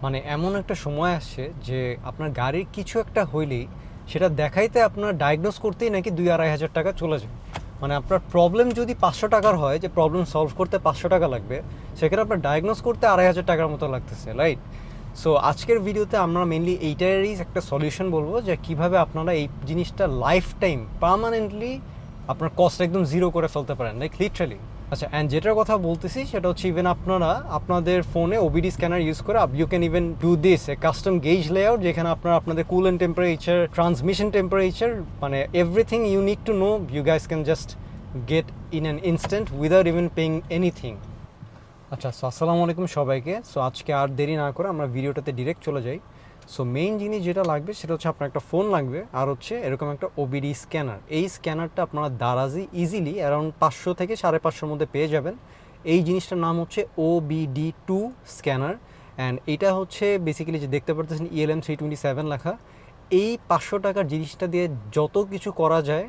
মানে এমন একটা সময় আসছে যে আপনার গাড়ির কিছু একটা হইলেই সেটা দেখাইতে আপনার ডায়াগনোস করতেই নাকি 2-2.5 হাজার টাকা চলে যায়। মানে আপনার প্রবলেম যদি 500 টাকার হয়, যে প্রবলেম সলভ করতে 500 টাকা লাগবে, সেখানে আপনার ডায়াগনোস করতে 2.5 হাজার টাকার মতো লাগতেছে, রাইট? সো আজকের ভিডিওতে আমরা মেনলি এইটারই একটা সলিউশন বলবো, যে কিভাবে আপনারা এই জিনিসটা লাইফ টাইম পার্মানেন্টলি আপনার কস্ট একদম জিরো করে ফেলতে পারেন, লাইক লিটারালি। আচ্ছা, অ্যান্ড যেটার কথা বলতেছি সেটা হচ্ছে ইভেন আপনারা আপনাদের ফোনে ওবিডি স্ক্যানার ইউজ করে you can even do this a custom gauge layout, যেখানে আপনারা আপনাদের কুলেন্ট টেম্পারেচার, ট্রান্সমিশন টেম্পারেচার, মানে everything you need to know you guys can just get in an instant without even paying anything. আচ্ছা, so আসসালামু আলাইকুম সবাইকে। So আজকে আর দেরি না করে আমরা ভিডিওটাতে ডিরেক্ট চলে যাই। সো মেইন জিনিস যেটা লাগবে সেটা হচ্ছে আপনার একটা ফোন লাগবে, আর হচ্ছে এরকম একটা ওবিডি স্ক্যানার। এই স্ক্যানারটা আপনারা দারাজি ইজিলি অ্যারাউন্ড 500 থেকে 550-র মধ্যে পেয়ে যাবেন। এই জিনিসটার নাম হচ্ছে OBD2 স্ক্যানার। অ্যান্ড এটা হচ্ছে বেসিক্যালি যে দেখতে পারতেছেন ELM 327 লেখা। এই 500 টাকার জিনিসটা দিয়ে যত কিছু করা যায়,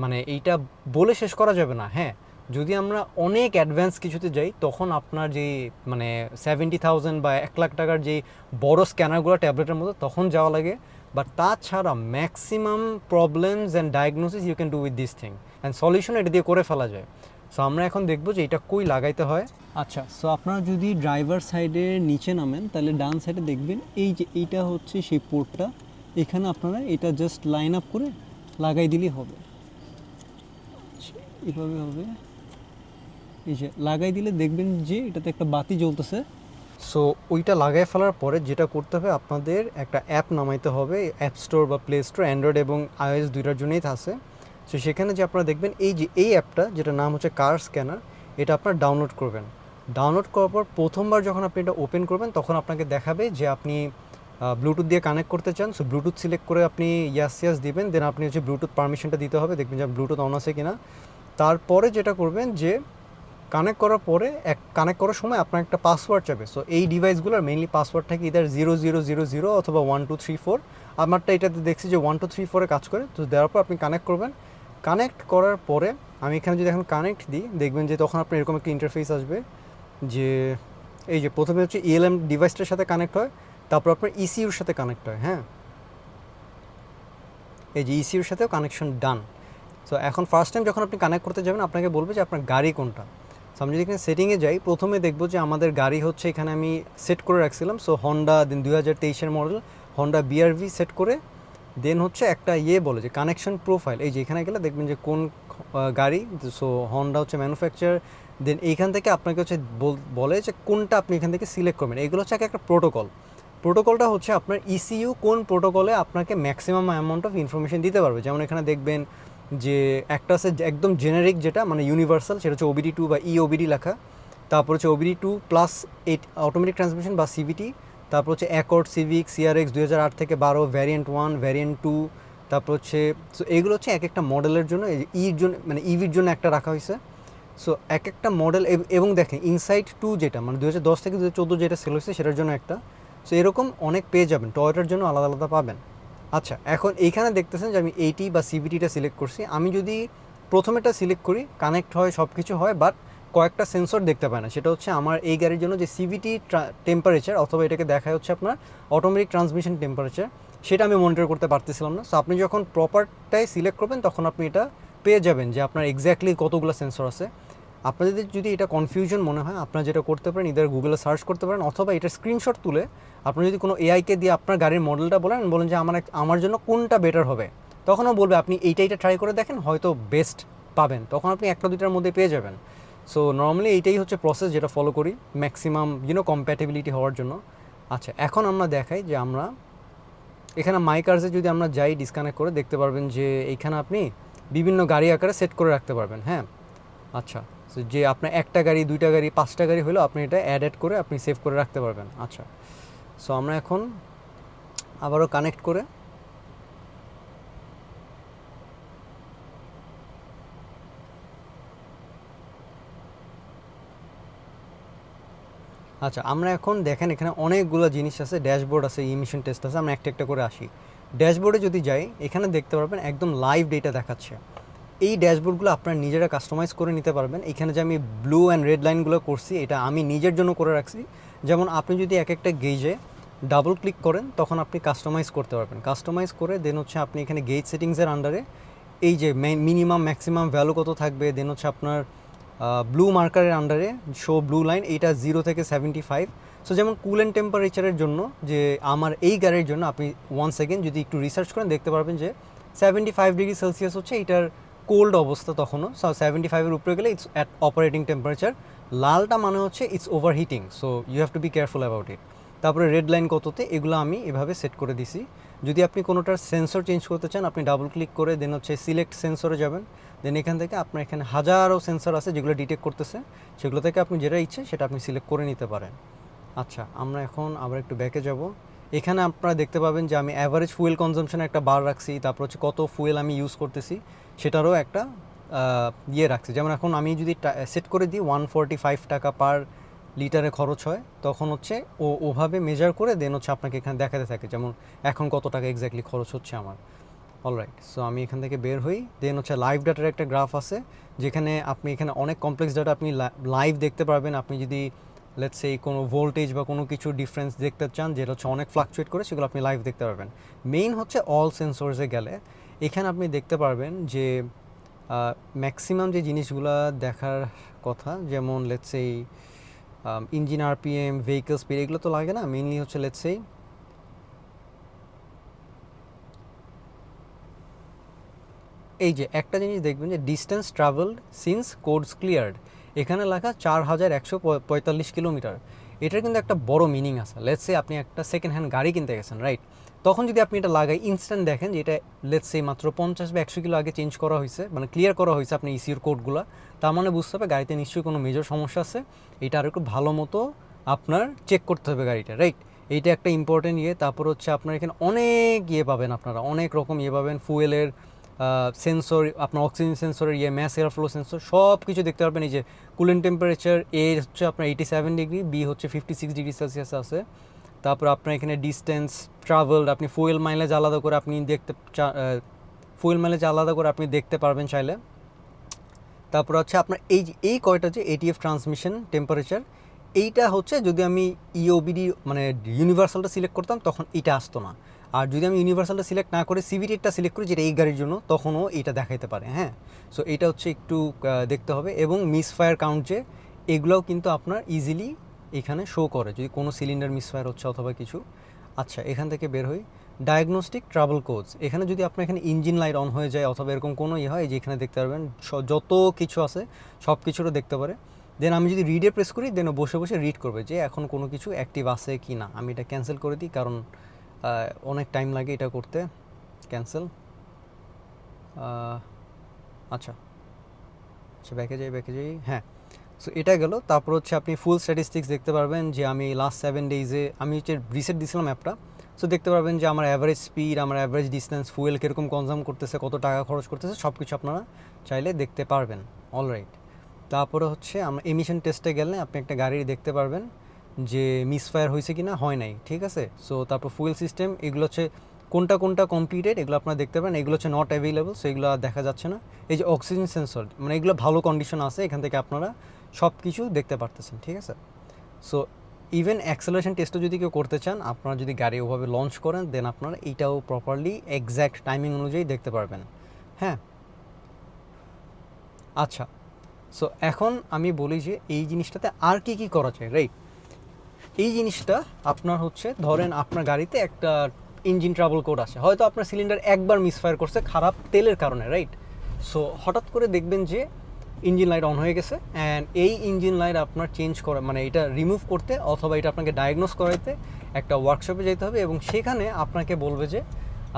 মানে এইটা বলে শেষ করা যাবে না। হ্যাঁ, যদি আমরা অনেক অ্যাডভান্স কিছুতে যাই, তখন আপনার যে মানে 70,000 বা 1 লাখ টাকার যে বড় স্ক্যানারগুলো ট্যাবলেটের মতো, তখন যাওয়া লাগে। বাট তাছাড়া maximum problems and diagnosis you can do with this thing, and solution এটা দিয়ে করে ফেলা যায়। সো আমরা এখন দেখবো যে এটা কই লাগাইতে হয়। আচ্ছা, সো আপনারা যদি ড্রাইভার সাইডের নিচে নামেন, তাহলে ডান সাইডে দেখবেন এই যে এইটা হচ্ছে সেই পোর্টটা। এখানে আপনারা এটা জাস্ট লাইন আপ করে লাগাই দিলেই হবে। এভাবে হবে, এই যে লাগাই দিলে দেখবেন যে এটাতে একটা বাতি জ্বলতেছে। সো ওইটা লাগাই ফেলার পরে যেটা করতে হবে, আপনাদের একটা অ্যাপ নামাইতে হবে, অ্যাপ স্টোর বা প্লে স্টোর, অ্যান্ড্রয়েড এবং iOS দুইটার জন্যই আছে। সো সেখানে যে আপনারা দেখবেন এই যে এই অ্যাপটা, যেটার নাম হচ্ছে কার স্ক্যানার, এটা আপনারা ডাউনলোড করবেন। ডাউনলোড করার পর প্রথমবার যখন আপনি এটা ওপেন করবেন, তখন আপনাকে দেখাবে যে আপনি ব্লুটুথ দিয়ে কানেক্ট করতে চান। সো ব্লুটুথ সিলেক্ট করে আপনি ইয়াস দিবেন, দেন আপনি হচ্ছে ব্লুটুথ পারমিশনটা দিতে হবে, দেখবেন যে ব্লুটুথ অন আছে কিনা। তারপরে যেটা করবেন যে কানেক্ট করার পরে কানেক্ট করার সময় আপনার একটা পাসওয়ার্ড চাবে। সো এই ডিভাইসগুলোর মেইনলি পাসওয়ার্ড থাকে ইদার 0000 অথবা 1234। আমারটা এটাতে দেখছি যে 1234-এ কাজ করে। তো দেওয়ার পর আপনি কানেক্ট করবেন। কানেক্ট করার পরে আমি এখানে যদি এখন কানেক্ট দিই, দেখবেন যে তখন আপনার এরকম একটা ইন্টারফেস আসবে, যে এই যে প্রথমে হচ্ছে ELM ডিভাইসটার সাথে কানেক্ট হয়, তারপর আপনার ECUর সাথে কানেক্ট হয়। হ্যাঁ, এই যে ECUর সাথেও কানেকশন ডান। সো এখন ফার্স্ট টাইম যখন আপনি কানেক্ট করতে যাবেন, আপনাকে বলবে যে আপনার গাড়ি কোনটা। সো আমি যদি এখানে সেটিংয়ে যাই, প্রথমে দেখবো যে আমাদের গাড়ি হচ্ছে, এখানে আমি সেট করে রাখছিলাম। সো হন্ডা, দেন 2023-এর মডেল হন্ডা BRV সেট করে, দেন হচ্ছে একটা বলে যে কানেকশন প্রোফাইল। এই যে এখানে গেলে দেখবেন যে কোন গাড়ি। সো হন্ডা হচ্ছে ম্যানুফ্যাকচার। দেন এইখান থেকে আপনাকে হচ্ছে বলে যে কোনটা আপনি এখান থেকে সিলেক্ট করবেন। এগুলো হচ্ছে একটা প্রোটোকল। প্রোটোকলটা হচ্ছে আপনার ECU কোন প্রোটোকলে আপনাকে ম্যাক্সিমাম অ্যামাউন্ট অফ ইনফরমেশন দিতে পারবে। যেমন এখানে দেখবেন যে একটা আছে একদম জেনারিক, যেটা মানে ইউনিভার্সাল, সেটা হচ্ছে OBD2 বা EOBD লেখা। তারপর হচ্ছে OBD2 প্লাস 8 অটোমেটিক ট্রান্সমিশন বা CVT। তারপর হচ্ছে অ্যাকর্ড, সিভিক, CRX 2008 থেকে 12, ভ্যারিয়েন্ট 1, ভ্যারিয়েন্ট 2। তারপর হচ্ছে সো এগুলো হচ্ছে এক একটা মডেলের জন্য, ইর জন্য মানে ইভির জন্য একটা রাখা হয়েছে। সো এক একটা মডেল, এবং দেখেন ইনসাইট 2 যেটা মানে 2010 থেকে 2014 যেটা সেল হয়েছে, সেটার জন্য একটা। সো এরকম অনেক পেয়ে যাবেন, টয়োটার জন্য আলাদা আলাদা পাবেন। আচ্ছা, এখন এইখানে দেখতেছেন যে আমি 80 বা CVTটা সিলেক্ট করছি। আমি যদি প্রথমেটা সিলেক্ট করি, কানেক্ট হয়, সব কিছু হয়, বাট কয়েকটা সেন্সর দেখতে পায় না। সেটা হচ্ছে আমার এই গাড়ির জন্য যে CVT টেম্পারেচার, অথবা এটাকে দেখায় হচ্ছে আপনার অটোমেটিক ট্রান্সমিশন টেম্পারেচার, সেটা আমি মনিটর করতে পারতেছিলাম না। সো আপনি যখন প্রপারটাই সিলেক্ট করবেন, তখন আপনি এটা পেয়ে যাবেন যে আপনার এক্স্যাক্টলি কতগুলো সেন্সর আছে। আপনাদের যদি এটা কনফিউশন মনে হয়, আপনারা যেটা করতে পারেন, ইদার গুগলে সার্চ করতে পারেন, অথবা এটা স্ক্রিনশট তুলে আপনি যদি কোনো এআইকে দিয়ে আপনার গাড়ির মডেলটা বলেন যে আমার জন্য কোনটা বেটার হবে, তখনও বলবে আপনি এইটা ট্রাই করে দেখেন, হয়তো বেস্ট পাবেন। তখন আপনি একটা দুইটার মধ্যে পেয়ে যাবেন। সো নর্মালি এইটাই হচ্ছে প্রসেস যেটা ফলো করি ম্যাক্সিমাম কম্প্যাটেবিলিটি হওয়ার জন্য। আচ্ছা, এখন আমরা দেখাই যে আমরা এখানে মাই কার্সে যদি আমরা যাই, ডিসকানেক্ট করে দেখতে পারবেন যে এইখানে আপনি বিভিন্ন গাড়ি আকারে সেট করে রাখতে পারবেন। হ্যাঁ, আচ্ছা, সো যে আপনার একটা গাড়ি, দুইটা গাড়ি, পাঁচটা গাড়ি হলেও আপনি এটা অ্যাড করে আপনি সেভ করে রাখতে পারবেন। আচ্ছা, সো আমরা এখন আবারও কানেক্ট করে আচ্ছা, আমরা এখন দেখেন এখানে অনেকগুলো জিনিস আছে, ড্যাশবোর্ড আছে, ইমিশন টেস্ট আছে। আমরা একটা একটা করে আসি। ড্যাশবোর্ডে যদি যাই, এখানে দেখতে পারবেন একদম লাইভ ডেটা দেখাচ্ছে। এই ড্যাশবোর্ডগুলো আপনারা নিজেরা কাস্টমাইজ করে নিতে পারবেন। এখানে যে আমি ব্লু অ্যান্ড রেড লাইনগুলো করছি, এটা আমি নিজের জন্য করে রাখছি। যেমন আপনি যদি এক একটা গেজে ডাবল ক্লিক করেন তখন আপনি কাস্টমাইজ করতে পারবেন। কাস্টমাইজ করে দেন হচ্ছে আপনি এখানে গেজ সেটিংসের আন্ডারে এই যে মিনিমাম ম্যাক্সিমাম ভ্যালু কত থাকবে, দেন হচ্ছে আপনার ব্লু মার্কারের আন্ডারে শো ব্লু লাইন, এইটা 0 থেকে 75। সো যেমন কুল অ্যান্ড টেম্পারেচারের জন্য যে আমার এই গাড়ির জন্য আপনি ওয়ান সেকেন্ড যদি একটু রিসার্চ করেন দেখতে পারবেন যে 75°C হচ্ছে এটার কোল্ড অবস্থা তখনও। সো 75-এর উপরে গেলে ইটস অ্যাট অপারেটিং টেম্পারেচার। লালটা মানে হচ্ছে it's over heating, so you have to be careful about it. তারপরে রেড লাইন কততে, এগুলো আমি এভাবে সেট করে দিছি। যদি আপনি কোনোটার সেন্সর চেঞ্জ করতে চান আপনি ডাবল ক্লিক করে দেন হচ্ছে সিলেক্ট সেন্সরে যাবেন, দেন এখান থেকে আপনার এখানে হাজারো সেন্সর আছে যেগুলো ডিটেক্ট করতেছে, সেগুলো থেকে আপনি যেটা ইচ্ছে সেটা আপনি সিলেক্ট করে নিতে পারেন। আচ্ছা, আমরা এখন আবার একটু ব্যাকে যাব। এখানে আপনারা দেখতে পাবেন যে আমি অ্যাভারেজ ফুয়েল কনজাম্পশনে একটা বার রাখছি, তারপর হচ্ছে কত ফুয়েল আমি ইউজ করতেছি সেটারও একটা ইয়ে রাখছি। যেমন এখন আমি যদি সেট করে দিই 145 টাকা পার লিটারে খরচ হয়, তখন হচ্ছে ওভাবে মেজার করে দেন হচ্ছে আপনাকে এখানে দেখাতে থাকে যেমন এখন কত টাকা এক্স্যাক্টলি খরচ হচ্ছে আমার। অলরাইট, সো আমি এখান থেকে বের হই। দেন হচ্ছে লাইভ ডাটার একটা গ্রাফ আছে যেখানে আপনি এখানে অনেক কমপ্লেক্স ডাটা আপনি লাইভ দেখতে পারবেন। আপনি যদি লেটস সে কোনো ভোল্টেজ বা কোনো কিছু ডিফারেন্স দেখতে চান যেটা হচ্ছে অনেক ফ্লাকচুয়েট করে, সেগুলো আপনি লাইভ দেখতে পারবেন। মেইন হচ্ছে অল সেন্সরসে গেলে এখানে আপনি দেখতে পারবেন যে ম্যাক্সিমাম যে জিনিসগুলো দেখার কথা, যেমন let's say engine RPM, vehicle speed, এগুলো তো লাগে না। মেইনলি হচ্ছে লেটস সে এই যে একটা জিনিস দেখবেন যে distance travelled since codes cleared, এখানে লেখা 4145 কিলোমিটার। এটার কিন্তু একটা বড় মিনিং আছে। লেটস সে আপনি একটা সেকেন্ড হ্যান্ড গাড়ি কিনতে গেছেন, রাইট? তখন যদি আপনি এটা লাগাই ইনস্ট্যান্ট দেখেন যে এটা লেটস সে মাত্র 50 বা 100 কিলো আগে চেঞ্জ করা হয়েছে, মানে ক্লিয়ার করা হয়েছে আপনি ইসিউর কোডগুলো, তার মানে বুঝতে হবে গাড়িতে নিশ্চয়ই কোনো মেজর সমস্যা আছে। এটা আর একটু ভালো মতো আপনার চেক করতে হবে গাড়িটা, রাইট? এইটা একটা ইম্পর্টেন্ট ইয়ে। তারপর হচ্ছে আপনার এখানে অনেক ইয়ে পাবেন, আপনারা অনেক রকম ইয়ে পাবেন, ফুয়েলের সেন্সর, আপনার অক্সিজেন সেন্সরের ইয়ে, ম্যাস এয়ার ফ্লো সেন্সর, সব কিছু দেখতে পারবেন। এই যে কুলিং টেম্পারেচার, এ হচ্ছে আপনার 87 ডিগ্রি, বি হচ্ছে 56°C আছে। তারপর আপনার এখানে ডিস্টেন্স ট্রাভেলড, আপনি ফুয়েল মাইলেজ আলাদা করে আপনি দেখতে পারবেন চাইলে। তারপর হচ্ছে আপনার এই কয়টা যে এটিএফ ট্রান্সমিশন টেম্পারেচার, এইটা হচ্ছে যদি আমি ইওবিডি মানে ইউনিভার্সালটা সিলেক্ট করতাম তখন এটা আসতো না। আর যদি আমি ইউনিভার্সালটা সিলেক্ট না করে সিভিটিটা সিলেক্ট করি যেটা এই গাড়ির জন্য, তখনও এটা দেখাইতে পারে। হ্যাঁ, সো এটা হচ্ছে একটু দেখতে হবে। এবং মিসফায়ার কাউন্ট যে এগুলোও কিন্তু আপনার ইজিলি এখানে শো করে যদি কোনো সিলিন্ডার মিসফায়ার হচ্ছে অথবা কিছু। আচ্ছা, এখান থেকে বের হই। ডায়াগনস্টিক ট্রাবল কোডস, এখানে যদি আপনার এখানে ইঞ্জিন লাইট অন হয়ে যায় অথবা এরকম কোনো ইয়ে হয়, যে এখানে দেখতে পারবেন যত কিছু আছে সব কিছুরও দেখতে পারে। দেন আমি যদি রিডে প্রেস করি দেন বসে বসে রিড করবে যে এখন কোনো কিছু অ্যাক্টিভ আছে কি না। আমি এটা ক্যান্সেল করে দিই কারণ অনেক টাইম লাগে এটা করতে। ক্যান্সেল। আচ্ছা আচ্ছা, ব্যাকে যাই। হ্যাঁ, সো এটা গেল। তারপর হচ্ছে আপনি ফুল স্ট্যাটিস্টিক্স দেখতে পারবেন যে আমি লাস্ট 7 ডেজে আমি হচ্ছে রিসেট দিয়েছিলাম অ্যাপটা। সো দেখতে পারবেন যে আমার অ্যাভারেজ স্পিড, আমার অ্যাভারেজ ডিস্টেন্স, ফুয়েল কীরকম কনজাম করতেছে, কত টাকা খরচ করতেছে, সব কিছু আপনারা চাইলে দেখতে পারবেন। অলরাইট, তারপরে হচ্ছে আমরা এমিশন টেস্টে গেলে আপনি একটা গাড়ি দেখতে পারবেন যে মিসফায়ার হয়েছে কি না, হয় নাই, ঠিক আছে। সো তারপর ফুয়েল সিস্টেম, এগুলো হচ্ছে কোনটা কমপ্লিটেড এগুলো আপনারা দেখতে পারেন। এগুলো হচ্ছে নট অ্যাভেলেবল, সো এগুলো দেখা যাচ্ছে না। এই যে অক্সিজেন সেন্সর, মানে এগুলো ভালো কন্ডিশন আছে, এখান থেকে আপনারা সব কিছু দেখতে পারতেছেন, ঠিক আছে। সো ইভেন অ্যাক্সেলারেশন টেস্টও যদি কেউ করতে চান, আপনারা যদি গাড়ি ওভাবে লঞ্চ করেন দেন আপনারা এইটাও প্রপারলি এক্স্যাক্ট টাইমিং অনুযায়ী দেখতে পারবেন। হ্যাঁ, আচ্ছা, সো এখন আমি বলি যে এই জিনিসটাতে আর কি কি করা যায়, রাইট? এই জিনিসটা আপনার হচ্ছে ধরেন আপনার গাড়িতে একটা ইঞ্জিন ট্রাবল কোড আছে, হয়তো আপনার সিলিন্ডার একবার মিসফায়ার করছে খারাপ তেলের কারণে, রাইট? সো হঠাৎ করে দেখবেন যে ইঞ্জিন লাইট অন হয়ে গেছে, অ্যান্ড এই ইঞ্জিন লাইট আপনার চেঞ্জ করা মানে এটা রিমুভ করতে অথবা এটা আপনাকে ডায়াগনোস করাইতে একটা ওয়ার্কশপে যেতে হবে, এবং সেখানে আপনাকে বলবে যে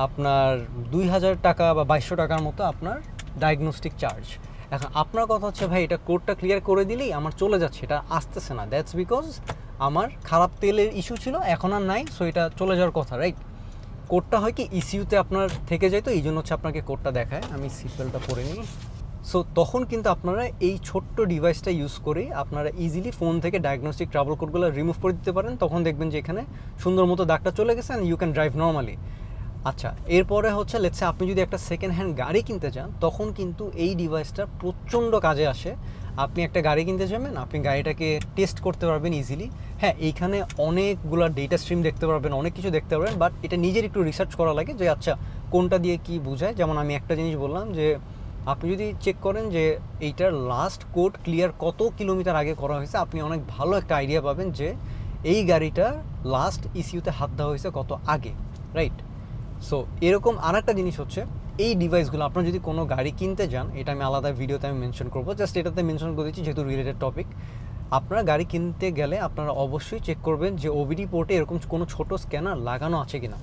আপনার 2000 টাকা বা 2200 টাকার মতো আপনার ডায়াগনস্টিক চার্জ। এখন আপনার কথা হচ্ছে ভাই এটা কোডটা ক্লিয়ার করে দিলেই আমার চলে যাচ্ছে, এটা আসতেছে না, দ্যাটস বিকজ আমার খারাপ তেলের ইস্যু ছিল, এখন আর নাই, সো এটা চলে যাওয়ার কথা, রাইট? কোডটা হয় কি ইসিউতে আপনার থেকে যায়, তো এই জন্য হচ্ছে আপনাকে কোডটা দেখায়। আমি সিটবেল্টটা পরে নিই। সো তখন কিন্তু আপনারা এই ছোট্ট ডিভাইসটা ইউজ করে আপনারা ইজিলি ফোন থেকে ডায়াগনস্টিক ট্রাবল কোডগুলো রিমুভ করে দিতে পারেন। তখন দেখবেন যে এখানে সুন্দর মতো দাগটা চলে গেছে and you can drive normally. আচ্ছা, এরপরে হচ্ছে লেটসে আপনি যদি একটা সেকেন্ড হ্যান্ড গাড়ি কিনতে চান, তখন কিন্তু এই ডিভাইসটা প্রচণ্ড কাজে আসে। আপনি একটা গাড়ি কিনতে যাবেন, আপনি গাড়িটাকে টেস্ট করতে পারবেন ইজিলি। হ্যাঁ, এইখানে অনেকগুলো ডেটা স্ট্রিম দেখতে পারবেন, অনেক কিছু দেখতে পারবেন, বাট এটা নিজের একটু রিসার্চ করা লাগে যে আচ্ছা কোনটা দিয়ে কি বোঝায়। যেমন আমি একটা জিনিস বললাম যে আপনি যদি চেক করেন যে এইটার লাস্ট কোড ক্লিয়ার কত কিলোমিটার আগে করা হয়েছে, আপনি অনেক ভালো একটা আইডিয়া পাবেন যে এই গাড়িটার লাস্ট ইস্যুতে হাত দেওয়া হয়েছে কত আগে, রাইট? সো এরকম আর একটা জিনিস হচ্ছে এই ডিভাইসগুলো আপনারা যদি কোনো গাড়ি কিনতে যান, এটা আমি আলাদা ভিডিওতে আমি মেনশন করবো, জাস্ট এটাতে মেনশন করে দিচ্ছি যেহেতু রিলেটেড টপিক। আপনারা গাড়ি কিনতে গেলে আপনারা অবশ্যই চেক করবেন যে ওবিডি পোর্টে এরকম কোনো ছোট স্ক্যানার লাগানো আছে কিনা,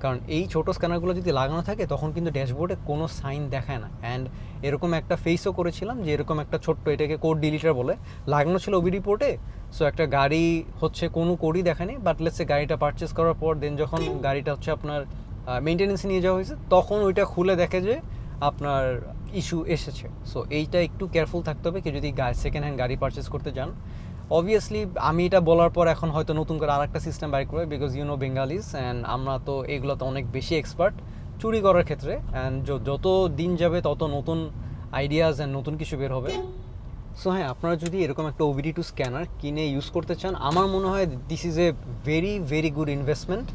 কারণ এই ছোট স্ক্যানারগুলো যদি লাগানো থাকে তখন কিন্তু ড্যাশবোর্ডে কোনো সাইন দেখায় না। অ্যান্ড এরকম একটা ফেসও করেছিলাম যে এরকম একটা ছোট্ট, এটাকে কোড ডিলিটার বলে, লাগানো ছিল ওবিডি পোর্টে। সো একটা গাড়ি হচ্ছে কোনো কোডই দেখায়নি, বাট লেটসে গাড়িটা পারচেস করার পর দেন যখন গাড়িটা হচ্ছে আপনার মেনটেন্যান্সে নিয়ে যাওয়া হয়েছে, তখন ওইটা খুলে দেখে যে আপনার ইস্যু এসেছে। সো এইটা একটু কেয়ারফুল থাকতে হবে কি যদি সেকেন্ড হ্যান্ড গাড়ি পারচেস করতে যান। অবভিয়াসলি আমি এটা বলার পর এখন হয়তো নতুন করে আরেকটা সিস্টেম বাইর করবে, বিকজ ইউ নো বেঙ্গালিস অ্যান্ড আমরা তো এগুলোতে অনেক বেশি এক্সপার্ট চুরি করার ক্ষেত্রে। অ্যান্ড যত দিন যাবে তত নতুন আইডিয়াস অ্যান্ড নতুন কিছু বের হবে। সো হ্যাঁ, আপনারা যদি এরকম একটা OBD2 স্ক্যানার কিনে ইউজ করতে চান, আমার মনে হয় this is a very very good investment.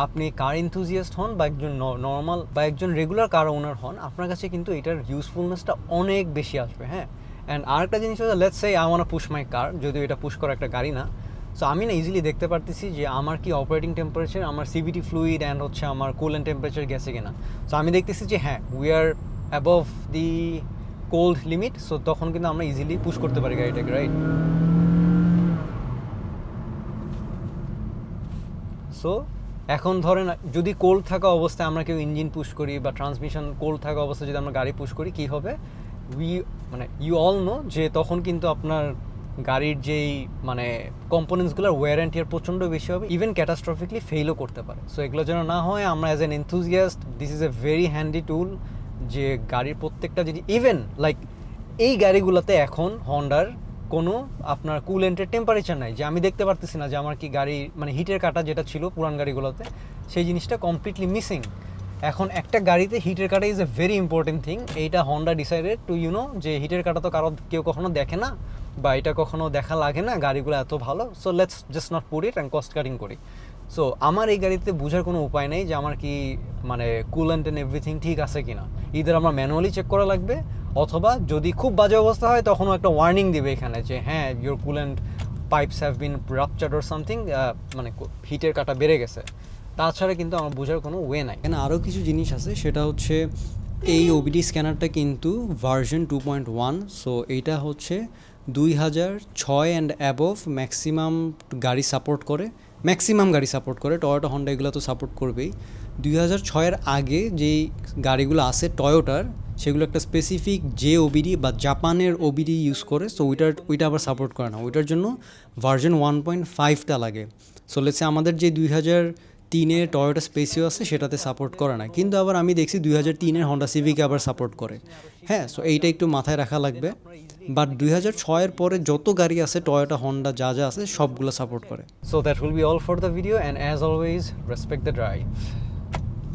আপনি কার এনথুজিয়াস্ট হন বা একজন নর্মাল বা একজন রেগুলার কার ওনার হন, আপনার কাছে কিন্তু এটার ইউজফুলনেসটা অনেক বেশি আসবে। হ্যাঁ, অ্যান্ড আরেকটা জিনিস হচ্ছে let's say I want push my car, যদিও এটা পুশ করা একটা গাড়ি না। সো আমি না ইজিলি দেখতে পারতেছি যে আমার কি অপারেটিং টেম্পারেচার, আমার সিভিটি ফ্লুইড অ্যান্ড হচ্ছে আমার কুলেন্ট টেম্পারেচার গেছে কিনা। সো আমি দেখতেছি যে হ্যাঁ, we are above the cold limit. So তখন কিন্তু আমরা ইজিলি পুশ করতে পারি গাড়িটাকে, রাইট? সো এখন ধরেন যদি কোল্ড থাকা অবস্থায় আমরা কেউ ইঞ্জিন পুশ করি বা ট্রান্সমিশন কোল্ড থাকা অবস্থায় যদি আমরা গাড়ি পুশ করি, কী হবে? ইউ অল নো যে তখন কিন্তু আপনার গাড়ির যেই কম্পোনেন্টসগুলোর ওয়্যার অ্যান্ড টিয়ার প্রচণ্ড বেশি হবে, ইভেন ক্যাটাস্ট্রফিকলি ফেলও করতে পারে। সো এগুলো যেন না হয়, আমরা as an enthusiast this is a very handy tool যে গাড়ির প্রত্যেকটা যদি ইভেন এই গাড়িগুলোতে এখন হন্ডার কোনো আপনার কুলেন্টের টেম্পারেচার নাই, যে আমি দেখতে পারতেছি না যে আমার কি গাড়ি হিটের কাটা যেটা ছিল পুরান গাড়িগুলোতে, সেই জিনিসটা কমপ্লিটলি মিসিং। এখন একটা গাড়িতে হিটের কাটা is a very important thing. এইটা হন্ডা ডিসাইডেড টু যে হিটের কাটা তো কেউ কখনো দেখে না বা এটা কখনো দেখা লাগে না, গাড়িগুলো এত ভালো, so let's just not put it and cost cutting করি। সো আমার এই গাড়িতে বোঝার কোনো উপায় নেই যে আমার কি কুলেন্ট অ্যান্ড এভরিথিং ঠিক আছে কিনা। ইদার আমার ম্যানুয়ালি চেক করা লাগবে, অথবা যদি খুব বাজে অবস্থা হয় তখনও একটা ওয়ার্নিং দিবে এখানে যে হ্যাঁ your coolant pipes have been ruptured or something, হিটের কাটা বেড়ে গেছে। তাছাড়া কিন্তু আমার বোঝার কোনো ওয়ে নাই। এখানে আরও কিছু জিনিস আছে, সেটা হচ্ছে এই ওবিডি স্ক্যানারটা কিন্তু ভার্সন 2.1। সো এইটা হচ্ছে 2006 অ্যান্ড অ্যাবভ ম্যাক্সিমাম গাড়ি সাপোর্ট করে, টয়োটা হন্ডা এগুলো তো সাপোর্ট করবেই। 2006-এর আগে যেই গাড়িগুলো আছে টয়োটার, সেগুলো একটা স্পেসিফিক যে ওবিডি বা জাপানের ওবিডি ইউজ করে, সো ওইটা আবার সাপোর্ট করে না, ওইটার জন্য ভার্সন 1.5টা লাগে। সো লেটসে আমাদের যে 2003-এর টয়োটা স্পেসিও আছে সেটাতে সাপোর্ট করে না, কিন্তু আবার আমি দেখছি 2003-এর হন্ডা সিভিকে আবার সাপোর্ট করে। হ্যাঁ, সো এইটা একটু মাথায় রাখা লাগবে। বাট 2006-এর পরে যত গাড়ি আছে টয়োটা হন্ডা যা যা আছে সবগুলো সাপোর্ট করে। So that will be all for the video, and as always respect the drive.